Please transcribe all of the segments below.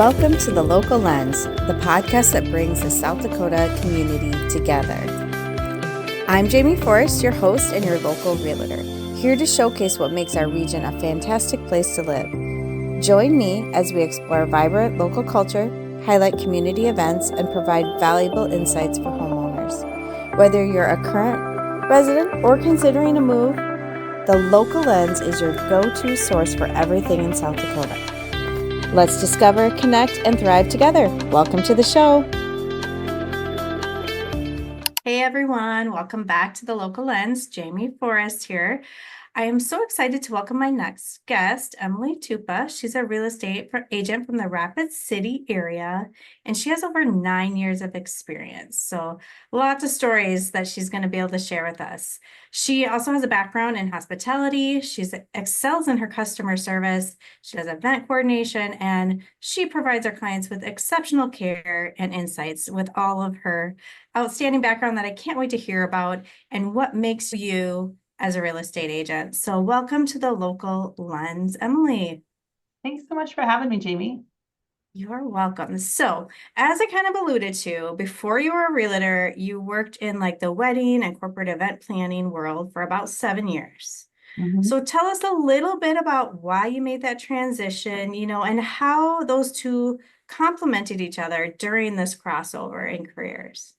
Welcome to The Local Lens, the podcast that brings the South Dakota community together. I'm Jamie Forrest, your host and your local realtor, here to showcase what makes our region a fantastic place to live. Join me as we explore vibrant local culture, highlight community events, and provide valuable insights for homeowners. Whether you're a current resident or considering a move, The Local Lens is your go-to source for everything in South Dakota. Let's discover, connect, and thrive together. Welcome to the show. Hey everyone, welcome back to The Local Lens. Jamie Forrest here. I am so excited to welcome my next guest, Emily Tupa. She's a real estate agent from the Rapid City area, and she has over 9 years of experience. So lots of stories that she's going to be able to share with us. She also has a background in hospitality. She excels in her customer service. She does event coordination, and she provides our clients with exceptional care and insights with all of her outstanding background that I can't wait to hear about and what makes you as a real estate agent. So welcome to The Local Lens, Emily. Thanks so much for having me, Jamie. You're welcome. So as I kind of alluded to, before you were a realtor, you worked in like the wedding and corporate event planning world for about 7 years. So tell us a little bit about why you made that transition, and how those two complemented each other during this crossover in careers.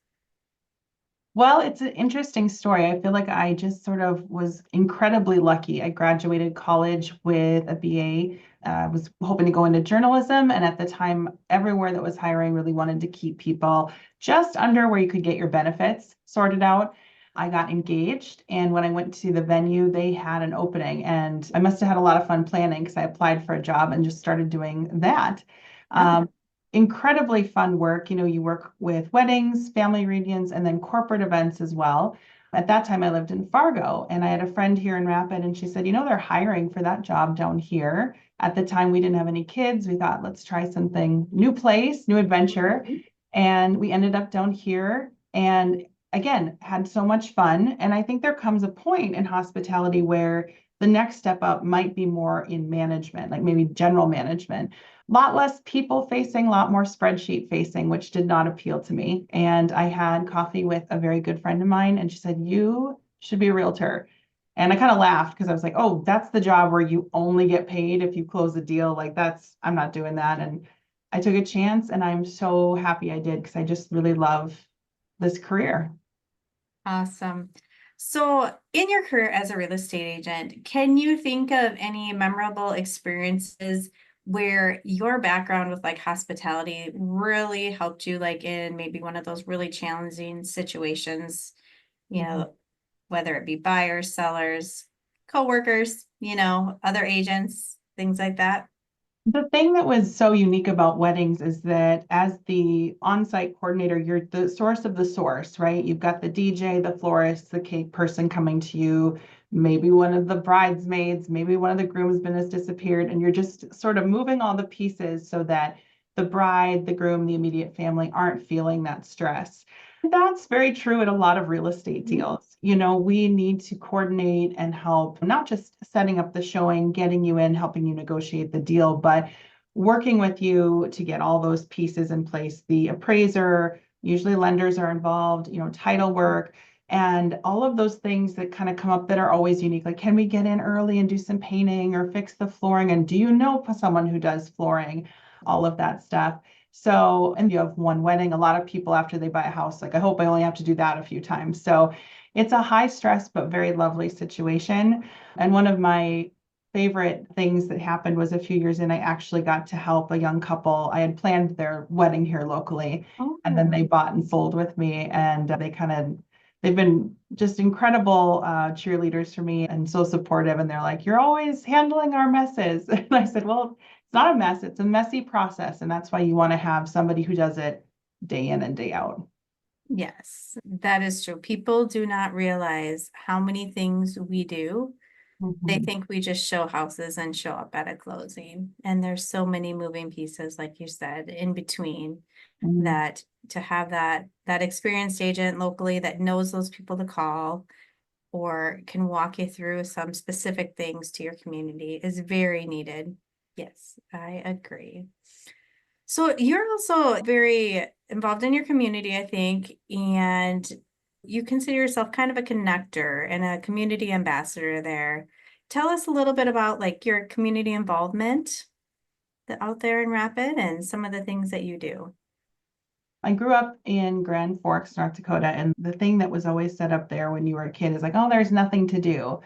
Well, it's an interesting story. I feel like I just sort of was incredibly lucky. I graduated college with a BA. I was hoping to go into journalism, and at the time, everywhere that was hiring really wanted to keep people just under where you could get your benefits sorted out. I got engaged, and when I went to the venue, they had an opening, and I must have had a lot of fun planning because I applied for a job and just started doing that. Incredibly fun work. You work with weddings, family reunions, and then corporate events as well. At that time, I lived in Fargo, and I had a friend here in Rapid, and she said, they're hiring for that job down here. At the time, we didn't have any kids. We thought, let's try something, new place, new adventure. And we ended up down here and again, had so much fun. And I think there comes a point in hospitality where the next step up might be more in management, like maybe general management. A lot less people facing, a lot more spreadsheet facing, which did not appeal to me. And I had coffee with a very good friend of mine, and she said, you should be a realtor. And I kind of laughed because I was like, oh, that's the job where you only get paid if you close a deal. Like I'm not doing that. And I took a chance, and I'm so happy I did because I just really love this career. Awesome. So in your career as a real estate agent, can you think of any memorable experiences where your background with like hospitality really helped you, like in maybe one of those really challenging situations, whether it be buyers, sellers, coworkers, other agents, things like that? The thing that was so unique about weddings is that as the on-site coordinator, you're the source of the source, right? You've got the DJ, the florist, the cake person coming to you, maybe one of the bridesmaids, maybe one of the groomsmen has disappeared, and you're just sort of moving all the pieces so that the bride, the groom, the immediate family aren't feeling that stress. That's very true in a lot of real estate deals. We need to coordinate and help, not just setting up the showing, getting you in, helping you negotiate the deal, but working with you to get all those pieces in place. The appraiser, usually lenders are involved, title work, and all of those things that kind of come up that are always unique. Like, can we get in early and do some painting or fix the flooring? And do you know someone who does flooring? All of that stuff. So, and you have one wedding, a lot of people after they buy a house, like, I hope I only have to do that a few times. So it's a high stress, but very lovely situation. And one of my favorite things that happened was a few years in, I actually got to help a young couple. I had planned their wedding here locally, and then they bought and sold with me, and they've been just incredible cheerleaders for me and so supportive. And they're like, you're always handling our messes. And I said, well, it's not a mess, it's a messy process. And that's why you want to have somebody who does it day in and day out. Yes, that is true. People do not realize how many things we do. They think we just show houses and show up at a closing. And there's so many moving pieces, like you said, in between that to have that experienced agent locally that knows those people to call or can walk you through some specific things to your community is very needed. Yes, I agree. So you're also very involved in your community, I think, and you consider yourself kind of a connector and a community ambassador there. Tell us a little bit about like your community involvement out there in Rapid and some of the things that you do. I grew up in Grand Forks, North Dakota, and the thing that was always set up there when you were a kid is like, oh, there's nothing to do.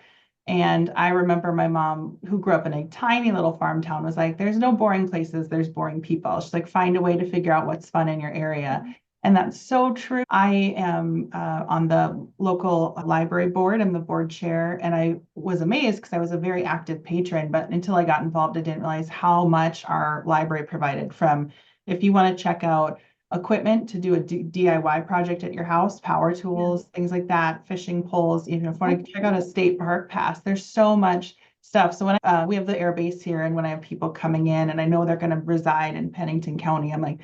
And I remember my mom, who grew up in a tiny little farm town, was like, there's no boring places, there's boring people. She's like, find a way to figure out what's fun in your area. And that's so true. I am on the local library board. I'm the board chair. And I was amazed because I was a very active patron. But until I got involved, I didn't realize how much our library provided from if you want to check out equipment to do a DIY project at your house, power Yeah. tools, things like that, fishing poles, even if you want to check out Okay. a state park pass, there's so much stuff. So when we have the air base here and when I have people coming in and I know they're going to reside in Pennington County, I'm like,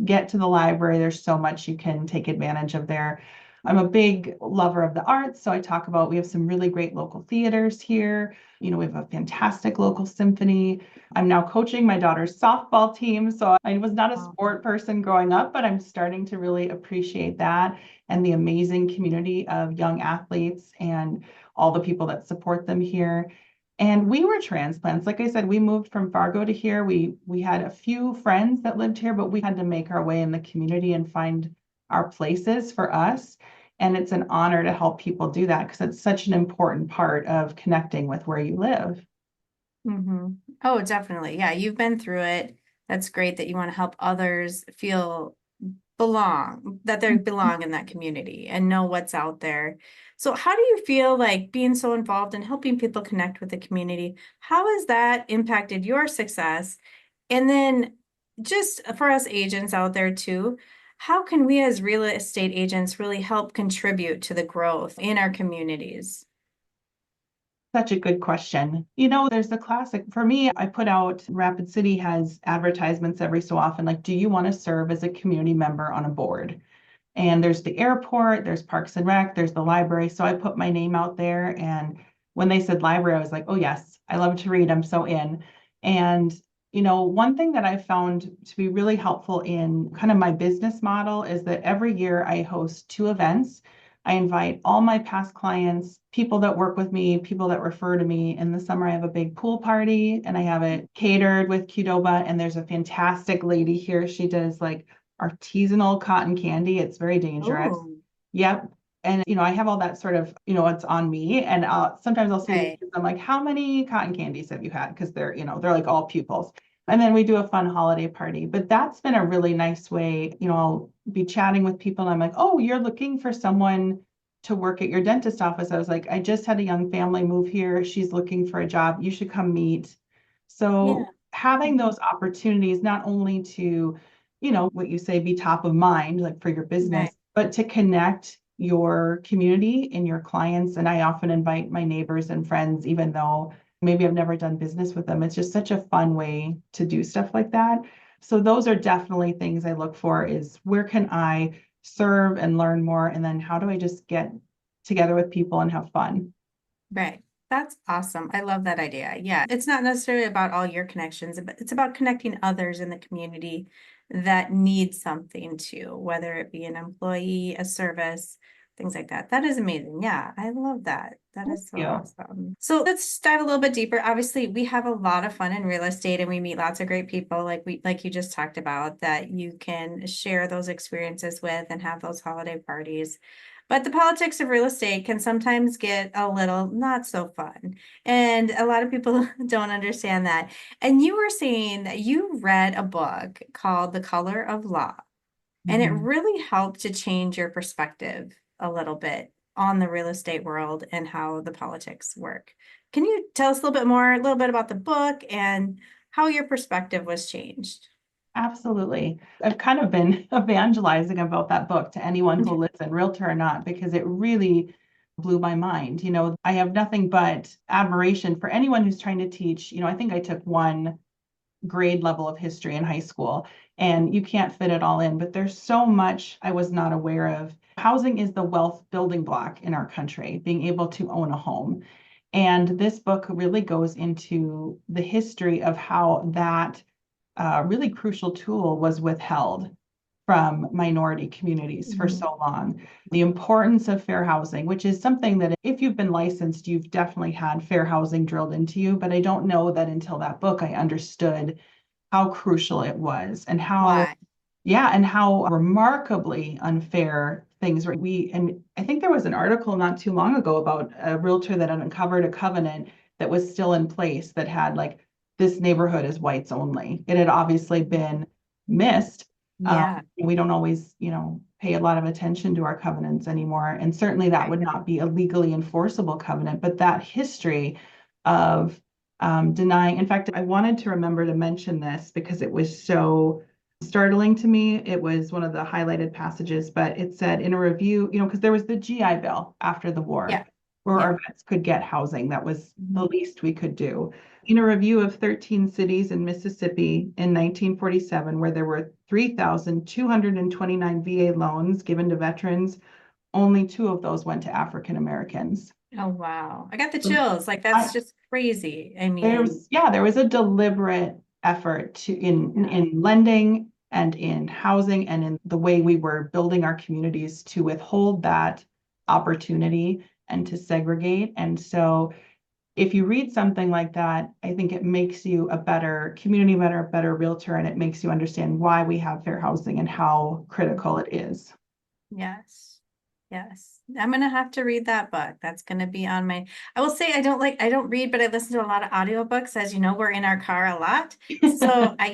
get to the library. There's so much you can take advantage of there. I'm a big lover of the arts. So I talk about, we have some really great local theaters here. We have a fantastic local symphony. I'm now coaching my daughter's softball team. So I was not a Wow. sport person growing up, but I'm starting to really appreciate that and the amazing community of young athletes and all the people that support them here. And we were transplants. Like I said, we moved from Fargo to here. We had a few friends that lived here, but we had to make our way in the community and find our places for us. And it's an honor to help people do that because it's such an important part of connecting with where you live. Mm-hmm. Oh, definitely. Yeah, you've been through it. That's great that you want to help others feel that they belong in that community and know what's out there. So how do you feel like being so involved in helping people connect with the community? How has that impacted your success? And then just for us agents out there too, how can we as real estate agents really help contribute to the growth in our communities? Such a good question. There's the classic. For me, I put out Rapid City has advertisements every so often, like, do you want to serve as a community member on a board? And there's the airport, there's Parks and Rec, there's the library. So I put my name out there. And when they said library, I was like, oh, yes, I love to read. I'm so in. And, one thing that I found to be really helpful in kind of my business model is that every year I host two events. I invite all my past clients, people that work with me, people that refer to me. In the summer, I have a big pool party and I have it catered with Qdoba. And there's a fantastic lady here. She does like artisanal cotton candy. It's very dangerous. Oh, Yep. And, I have all that sort of, it's on me. And sometimes I'll say to right. kids, I'm like, how many cotton candies have you had? Because they're like all pupils. And then we do a fun holiday party. But that's been a really nice way. I'll be chatting with people and I'm like, oh, you're looking for someone to work at your dentist office. I was like, I just had a young family move here. She's looking for a job. You should come meet. Yeah. So having those opportunities, not only to, what you say, be top of mind, like for your business, Right. but to connect your community and your clients. And I often invite my neighbors and friends, even though maybe I've never done business with them. It's just such a fun way to do stuff like that. So those are definitely things I look for is where can I serve and learn more? And then how do I just get together with people and have fun? Right. That's awesome. I love that idea. Yeah. It's not necessarily about all your connections, but it's about connecting others in the community that need something too, whether it be an employee, a service, things like that. That is amazing. Yeah. I love that. That Thank is so you. awesome. So let's dive a little bit deeper. Obviously, we have a lot of fun in real estate and we meet lots of great people like you just talked about that you can share those experiences with and have those holiday parties. But the politics of real estate can sometimes get a little not so fun. And a lot of people don't understand that. And you were saying that you read a book called The Color of Law, and it Mhm. really helped to change your perspective a little bit on the real estate world and how the politics work. Can you tell us a little bit about the book and how your perspective was changed? Absolutely. I've kind of been evangelizing about that book to anyone who will listen, realtor or not, because it really blew my mind. I have nothing but admiration for anyone who's trying to teach. I think I took one grade level of history in high school, and you can't fit it all in, but there's so much I was not aware of. Housing is the wealth building block in our country, being able to own a home. And this book really goes into the history of how that really crucial tool was withheld from minority communities for Mhm. so long. The importance of fair housing, which is something that if you've been licensed, you've definitely had fair housing drilled into you. But I don't know that until that book, I understood how crucial it was and how, Why? yeah, and how remarkably unfair things were. And I think there was an article not too long ago about a realtor that uncovered a covenant that was still in place that had like, this neighborhood is whites only. It had obviously been missed. Yeah. We don't always, pay a lot of attention to our covenants anymore. And certainly that Right. would not be a legally enforceable covenant, but that history of denying. In fact, I wanted to remember to mention this because it was so startling to me. It was one of the highlighted passages, but it said in a review, because there was the GI Bill after the war Yeah. where Yeah. our vets could get housing. That was the Mhm. least we could do. In a review of 13 cities in Mississippi in 1947, where there were 3,229 VA loans given to veterans, only two of those went to African Americans. Oh, wow. I got the So chills. Like, that's I, just crazy. I there mean, was, yeah, there was a deliberate effort to yeah. in lending and in housing and in the way we were building our communities to withhold that opportunity and to segregate. And so if you read something like that, I think it makes you a better community, better realtor, and it makes you understand why we have fair housing and how critical it is. Yes. Yes. I'm gonna have to read that book. That's gonna be on my, I will say I don't read, but I listen to a lot of audiobooks. As you know, we're in our car a lot. So I,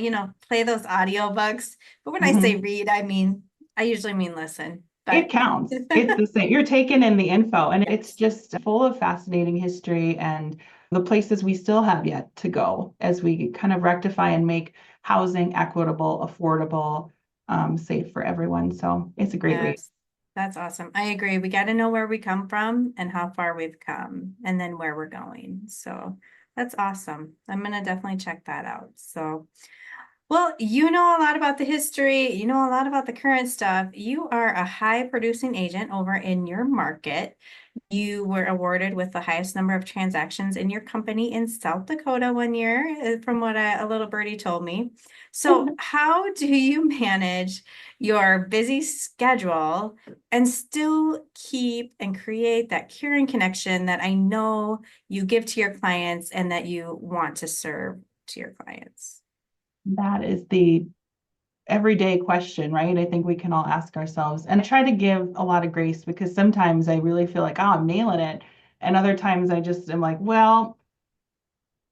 play those audiobooks. But when I say Mhm. read, I usually mean listen. It But counts. It's the same. You're taking in the info, and it's yes. just full of fascinating history and the places we still have yet to go as we kind of rectify and make housing equitable, affordable, safe for everyone. So it's a great read. Yes. That's awesome. I agree. We got to know where we come from and how far we've come and then where we're going. So that's awesome. I'm gonna definitely check that out. So well, you know a lot about the history, you know a lot about the current stuff. You are a high producing agent over in your market. You were awarded with the highest number of transactions in your company in South Dakota one year, from what a little birdie told me. So, how do you manage your busy schedule and still keep and create that caring connection that I know you give to your clients and that you want to serve to your clients? That is the everyday question, right? I think we can all ask ourselves. And I try to give a lot of grace because sometimes I really feel like, oh, I'm nailing it. And other times I just am like, well,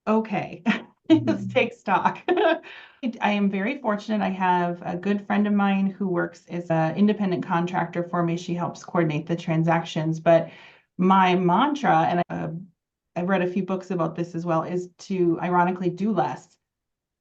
okay, let's take stock. I am very fortunate. I have a good friend of mine who works as an independent contractor for me. She helps coordinate the transactions. But my mantra, and I've read a few books about this as well, is to ironically do less.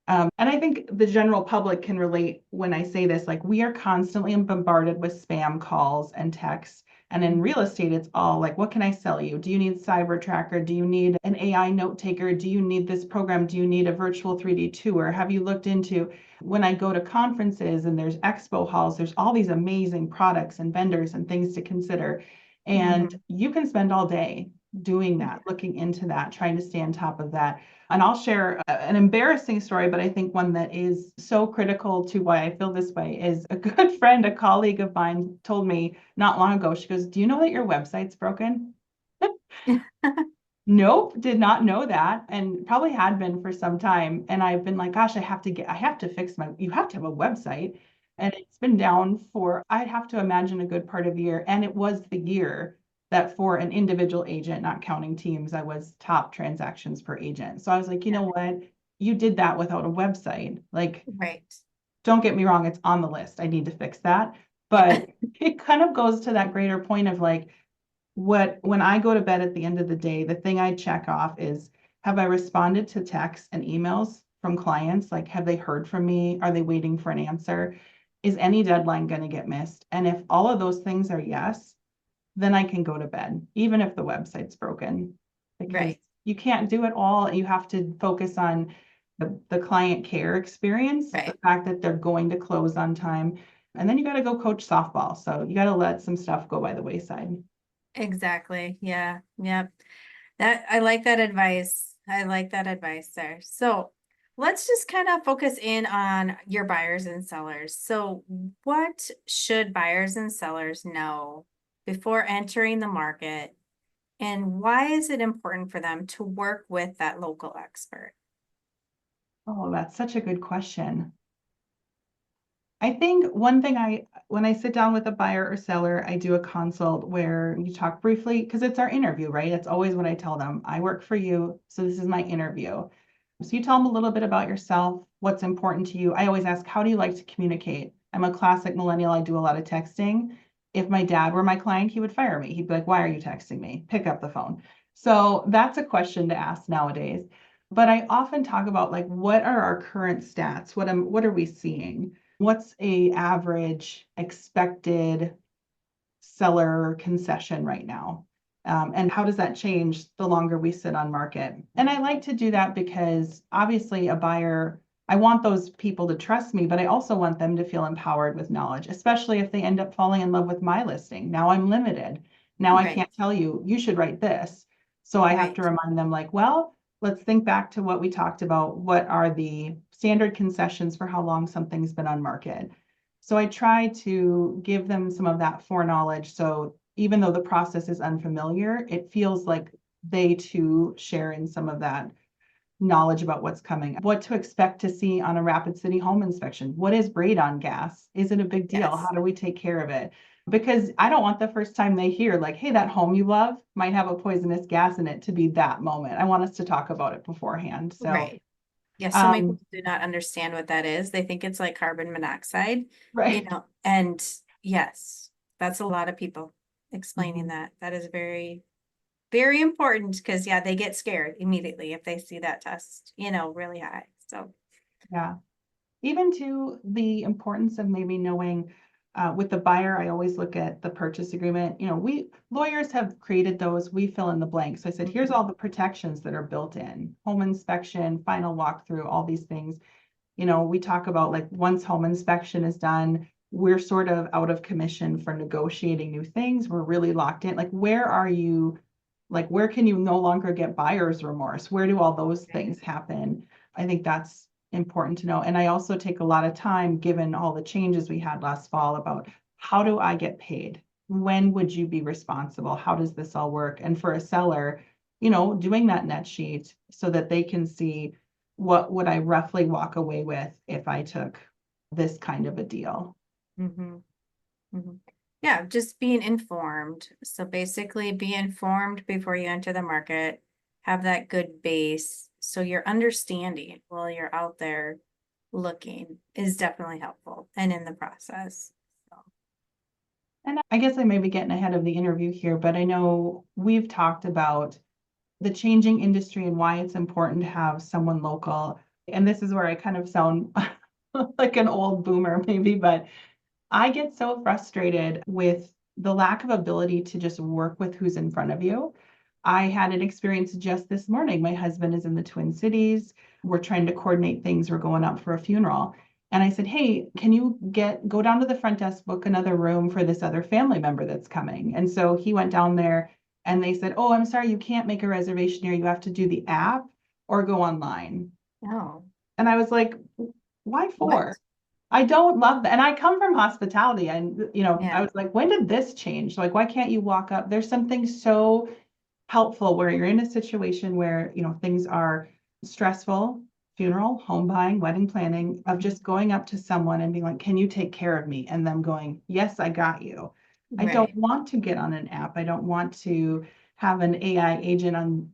And I think the general public can relate when I say this, like we are constantly bombarded with spam calls and texts. And in real estate, it's all like, what can I sell you? Do you need cyber tracker? Do you need an AI note taker? Do you need this program? Do you need a virtual 3D tour? Have you looked into when I go to conferences and there's expo halls, there's all these amazing products and vendors and things to consider. And Mhm. you can spend all day doing that, looking into that, trying to stay on top of that. And I'll share an embarrassing story, but I think one that is so critical to why I feel this way is a good friend, a colleague of mine told me not long ago, she goes, do you know that your website's broken? Nope, did not know that and probably had been for some time. And I've been like, gosh, I have to fix you have to have a website. And it's been down for, I'd have to imagine a good part of a year. And it was the year that for an individual agent, not counting teams, I was top transactions per agent. So I was like, you Yeah. know what? You did that without a website. Like, Right. don't get me wrong, it's on the list. I need to fix that. Yeah. But it kind of goes to that greater point of like, when I go to bed at the end of the day, the thing I check off is, have I responded to texts and emails from clients? Like, have they heard from me? Are they waiting for an answer? Is any deadline going to get missed? And if all of those things are yes, then I can go to bed, even if the website's broken, because Right. you can't do it all. You have to focus on the client care experience, the Right. fact that they're going to close on time. And then you got to go coach softball. So you got to let some stuff go by the wayside. Exactly. Yeah. Yep. That I like that advice. I like that advice there. So, let's just kind of focus in on your buyers and sellers. So, what should buyers and sellers know before entering the market, and why is it important for them to work with that local expert? Oh, that's such a good question. I think one thing when I sit down with a buyer or seller, I do a consult where you talk briefly, because it's our interview, right? It's always what I tell them. I work for you, so this is my interview. So you tell them a little bit about yourself, what's important to you. I always ask, how do you like to communicate? I'm a classic millennial. I do a lot of texting. If my dad were my client, he would fire me. He'd be like, why are you texting me? Pick up the phone. So that's a question to ask nowadays. But I often talk about like, what are our current stats? What are we seeing? What's a average expected seller concession right now? And how does that change the longer we sit on market? And I like to do that because obviously a buyer, I want those people to trust me, but I also want them to feel empowered with knowledge, especially if they end up falling in love with my listing. Now I'm limited. Now I Right, can't tell you, you should write this. So I have to right, remind them like, well, let's think back to what we talked about. What are the standard concessions for how long something's been on market? So I try to give them some of that foreknowledge. So even though the process is unfamiliar, it feels like they too share in some of that knowledge about what's coming, what to expect to see on a Rapid City home inspection. What is radon gas? Is it a big deal? How yes, do we take care of it? Because I don't want the first time they hear, like, hey, that home you love might have a poisonous gas in it to be that moment. I want us to talk about it beforehand. So, right. Yeah, so many um, people do not understand what that is. They think it's like carbon monoxide, right. and yes, that's a lot of people explaining Mhm. that. That is very, very important because, yeah, they get scared immediately if they see that test, really high. So, Yeah. Even to the importance of maybe knowing with the buyer, I always look at the purchase agreement. We lawyers have created those, we fill in the blanks. So I said, here's mhm, all the protections that are built in, home inspection, final walkthrough, all these things. We talk about like once home inspection is done, we're sort of out of commission for negotiating new things. We're really locked in. Like, where are you? Like, where can you no longer get buyer's remorse? Where do all those right, things happen? I think that's important to know. And I also take a lot of time, given all the changes we had last fall, about how do I get paid? When would you be responsible? How does this all work? And for a seller, doing that net sheet so that they can see what would I roughly walk away with if I took this kind of a deal. mhm, mhm. Yeah, just being informed. So basically, be informed before you enter the market. Have that good base. So your understanding while you're out there looking is definitely helpful and in the process. So, And I guess I may be getting ahead of the interview here, but I know we've talked about the changing industry and why it's important to have someone local. And this is where I kind of sound like an old boomer, maybe, but I get so frustrated with the lack of ability to just work with who's in front of you. I had an experience just this morning. My husband is in the Twin Cities. We're trying to coordinate things. We're going up for a funeral. And I said, hey, can you go down to the front desk, book another room for this other family member that's coming? And so he went down there and they said, oh, I'm sorry, you can't make a reservation here. You have to do the app or go online. oh, And I was like, why for? what? I don't love that. And I come from hospitality and, I Yeah, was like, when did this change? Like, why can't you walk up? There's something so helpful where you're in a situation where, things are stressful, funeral, home buying, wedding planning, of just going up to someone and being like, can you take care of me? And them going, yes, I got you. I don't right, want to get on an app. I don't want to have an AI agent on,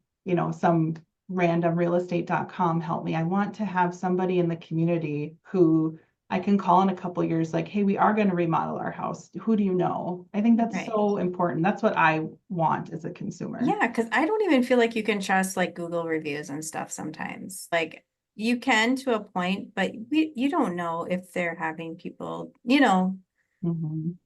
some random realestate.com help me. I want to have somebody in the community who I can call in a couple years, like, hey, we are going to remodel our house. Who do you know? I think that's right. so important. That's what I want as a consumer. Yeah, because I don't even feel like you can trust like Google reviews and stuff sometimes. Like you can to a point, but you don't know if they're having people, Mhm.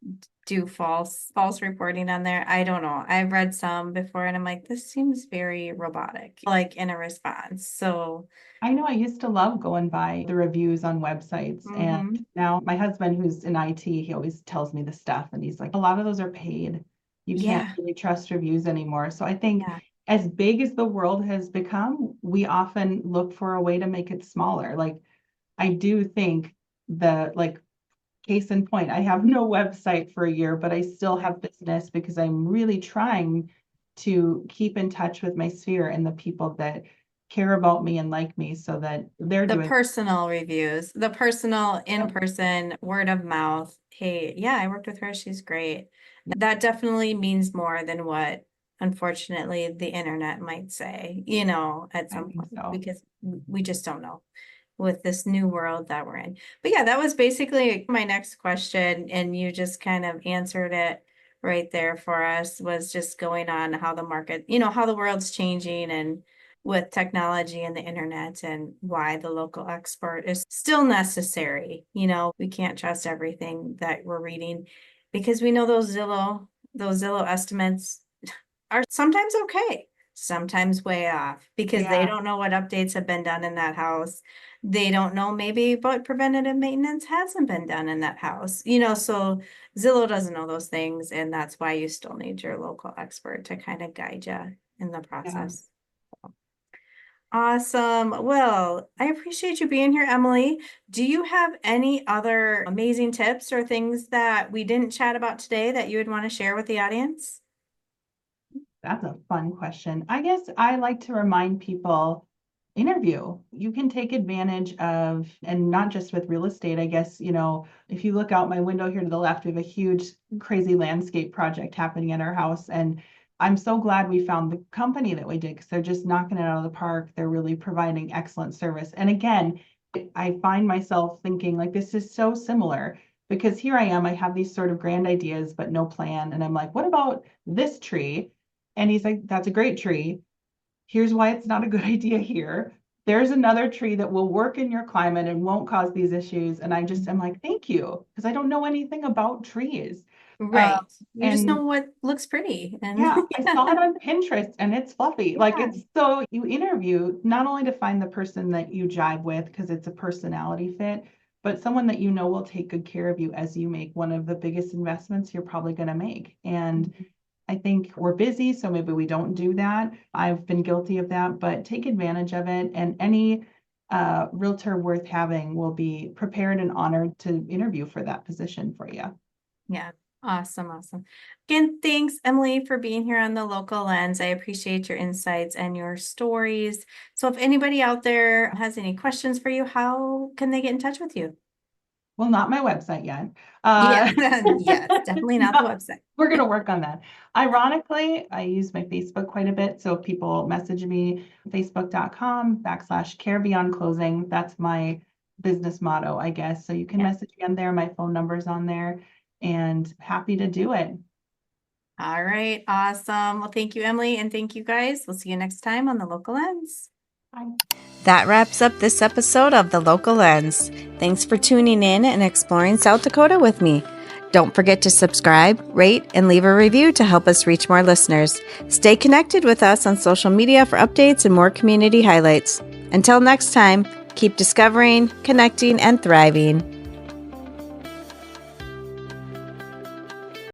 do false reporting on there. I don't know. I've read some before and I'm like, this seems very robotic, like in a response. So, I know I used to love going by the reviews on websites. And mhm. now my husband, who's in IT, he always tells me the stuff. And he's like, a lot of those are paid. You can't Yeah, really trust reviews anymore. So I think yeah, as big as the world has become, we often look for a way to make it smaller. Like, I do think that, like, case in point, I have no website for a year, but I still have business because I'm really trying to keep in touch with my sphere and the people that care about me and like me so that they're The doing. personal reviews, the personal in-person word of mouth. Hey, yeah, I worked with her. She's great. That definitely means more than what, unfortunately, the internet might say, at I some think point, so. because we just don't know with this new world that we're in. But yeah, that was basically my next question, and you just kind of answered it right there for us, was just going on how the market, how the world's changing, and with technology and the internet, and why the local expert is still necessary. We can't trust everything that we're reading, because we know those Zillow estimates are sometimes okay, sometimes way off, because they Yeah, don't know what updates have been done in that house. They don't know maybe what preventative maintenance hasn't been done in that house, so Zillow doesn't know those things, and that's why you still need your local expert to kind of guide you in the yeah. process. Awesome. Well, I appreciate you being here, Emily. Do you have any other amazing tips or things that we didn't chat about today that you would want to share with the audience? That's a fun question. I guess I like to remind people, interview. You can take advantage of, and not just with real estate, I guess, if you look out my window here to the left, we have a huge, crazy landscape project happening at our house. And I'm so glad we found the company that we did, because they're just knocking it out of the park. They're really providing excellent service. And again, I find myself thinking, like, this is so similar, because here I am, I have these sort of grand ideas, but no plan. And I'm like, what about this tree? And he's like, that's a great tree. Here's why it's not a good idea here. There's another tree that will work in your climate and won't cause these issues. And I just am like, thank you, because I don't know anything about trees. Um, Right. You just and know what looks pretty, and yeah, I saw it on Pinterest and it's fluffy. Like, yeah. it's so, you interview not only to find the person that you jive with because it's a personality fit, but someone that will take good care of you as you make one of the biggest investments you're probably going to make. And I think we're busy, so maybe we don't do that. I've been guilty of that, but take advantage of it. And any realtor worth having will be prepared and honored to interview for that position for you. Yeah. Awesome. Awesome. Again, thanks, Emily, for being here on the Local Lens. I appreciate your insights and your stories. So if anybody out there has any questions for you, how can they get in touch with you? Well, not my website yet. Yeah. Yes, definitely not the No, website. we're going to work on that. Ironically, I use my Facebook quite a bit. So if people message me, facebook.com/care beyond closing. That's my business motto, I guess. So you can Yeah. message me on there. My phone number's on there, and happy to do it. All right. Awesome. Well, thank you, Emily, and thank you guys. We'll see you next time on the Local Lens. Bye. That wraps up this episode of The Local Lens. Thanks for tuning in and exploring South Dakota with me. Don't forget to subscribe, rate, and leave a review to help us reach more listeners. Stay connected with us on social media for updates and more community highlights. Until next time, keep discovering, connecting, and thriving.